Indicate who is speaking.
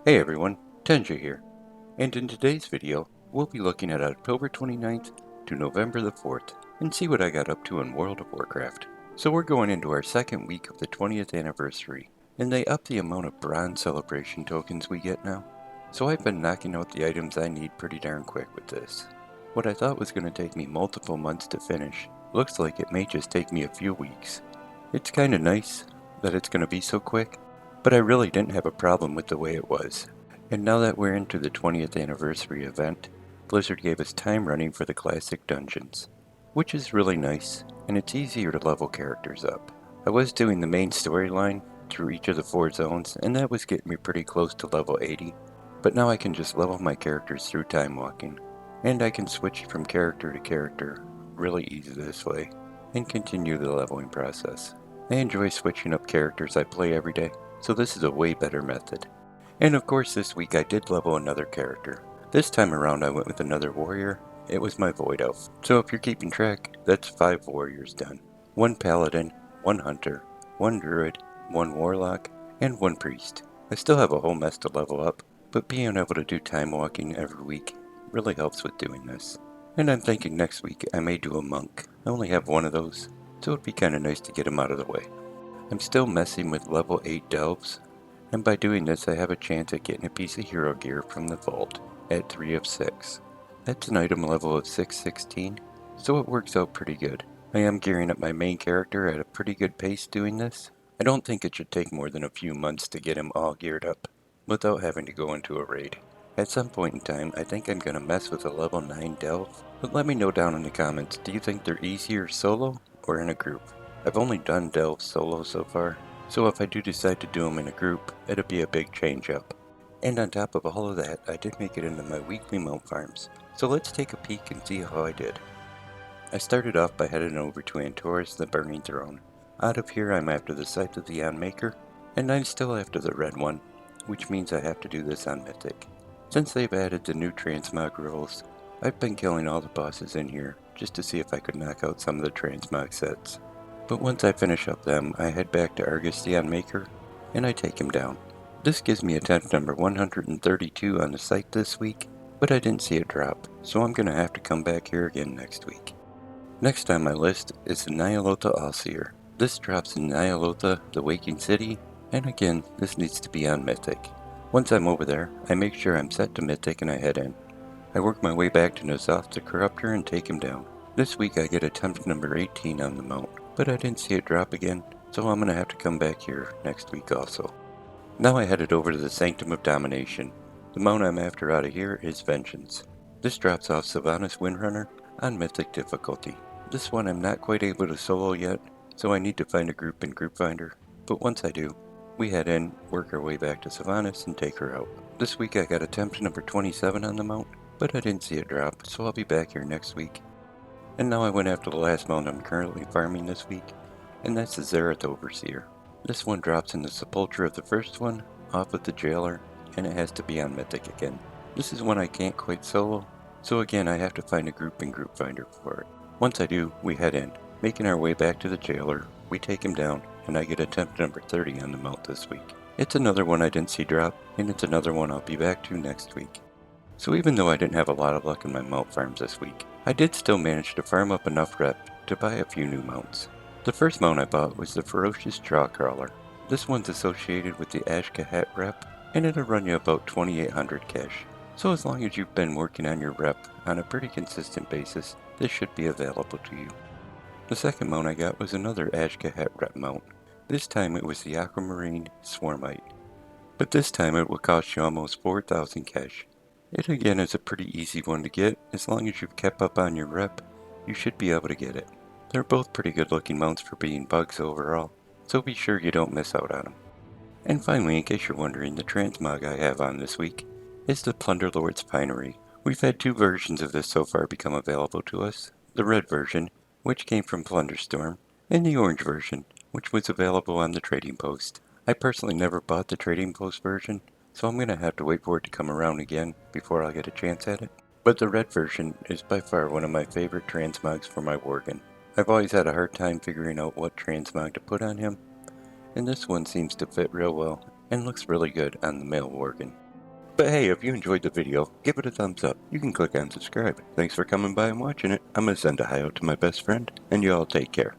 Speaker 1: Hey everyone, Tenja here, and in today's video, we'll be looking at October 29th to November the 4th, and see what I got up to in World of Warcraft. So we're going into our second week of the 20th anniversary, and they up the amount of bronze celebration tokens we get now. So I've been knocking out the items I need pretty darn quick with this. What I thought was going to take me multiple months to finish, looks like it may just take me a few weeks. It's kinda nice that it's going to be so quick, but I really didn't have a problem with the way it was. And now that we're into the 20th anniversary event, Blizzard gave us time running for the classic dungeons, which is really nice, and it's easier to level characters up. I was doing the main storyline through each of the 4 zones, and that was getting me pretty close to level 80, but now I can just level my characters through time walking, and I can switch from character to character really easy this way, and continue the leveling process. I enjoy switching up characters I play every day, so this is a way better method. And of course this week I did level another character. This time around I went with another warrior. It was my Void Elf. So if you're keeping track, that's 5 warriors done. 1 paladin, 1 hunter, 1 druid, 1 warlock, and 1 priest. I still have a whole mess to level up, but being able to do time walking every week really helps with doing this. And I'm thinking next week I may do a monk. I only have 1 of those, so it'd be kinda nice to get him out of the way. I'm still messing with level 8 delves, and by doing this I have a chance at getting a piece of hero gear from the vault at 3 of 6. That's an item level of 616, so it works out pretty good. I am gearing up my main character at a pretty good pace doing this. I don't think it should take more than a few months to get him all geared up, without having to go into a raid. At some point in time, I think I'm going to mess with a level 9 delve, but let me know down in the comments, do you think they're easier solo or in a group? I've only done delves solo so far, so if I do decide to do them in a group, it'll be a big change up. And on top of all of that, I did make it into my weekly mount farms, so let's take a peek and see how I did. I started off by heading over to Antor's the Burning Throne. Out of here I'm after the Scythe of the Unmaker, and I'm still after the red one, which means I have to do this on Mythic. Since they've added the new Transmog rules, I've been killing all the bosses in here, just to see if I could knock out some of the Transmog sets. But once I finish up them, I head back to Argus the Unmaker, and I take him down. This gives me attempt number 132 on the site this week, but I didn't see it drop, so I'm going to have to come back here again next week. Next on my list is the Ny'alotha Allseer. This drops in Ny'alotha, the Waking City, and again, this needs to be on Mythic. Once I'm over there, I make sure I'm set to Mythic and I head in. I work my way back to Ny'alotha the Corruptor and take him down. This week I get attempt number 18 on the mount, but I didn't see it drop again, so I'm going to have to come back here next week also. Now I headed over to the Sanctum of Domination. The mount I'm after out of here is Vengence. This drops off Sylvanas Windrunner on Mythic difficulty. This one I'm not quite able to solo yet, so I need to find a group in Group Finder, but once I do, we head in, work our way back to Sylvanas, and take her out. This week I got attempt number 27 on the mount, but I didn't see it drop, so I'll be back here next week. And now I went after the last mount I'm currently farming this week, and that's the Zareth Overseer. This one drops in the sepulture of the first one, off of the jailer, and it has to be on Mythic again. This is one I can't quite solo, so again I have to find a group in Group Finder for it. Once I do, we head in. Making our way back to the jailer, we take him down, and I get attempt number 30 on the mount this week. It's another one I didn't see drop, and it's another one I'll be back to next week. So even though I didn't have a lot of luck in my mount farms this week, I did still manage to farm up enough rep to buy a few new mounts. The first mount I bought was the Ferocious Jawcrawler. This one's associated with the Ashka Hat rep, and it'll run you about 2800 cash. So as long as you've been working on your rep on a pretty consistent basis, this should be available to you. The second mount I got was another Ashka Hat rep mount. This time it was the Aquamarine Swarmite. But this time it will cost you almost 4000 cash. It again is a pretty easy one to get. As long as you've kept up on your rep, you should be able to get it. They're both pretty good looking mounts for being bugs overall, so be sure you don't miss out on them. And finally, in case you're wondering, the transmog I have on this week is the Plunderlord's Finery. We've had 2 versions of this so far become available to us. The red version, which came from Plunderstorm, and the orange version, which was available on the trading post. I personally never bought the trading post version, so I'm going to have to wait for it to come around again before I'll get a chance at it. But the red version is by far one of my favorite transmogs for my Worgen. I've always had a hard time figuring out what transmog to put on him, and this one seems to fit real well and looks really good on the male Worgen. But hey, if you enjoyed the video, give it a thumbs up. You can click on subscribe. Thanks for coming by and watching it. I'm going to send a hi out to my best friend, and you all take care.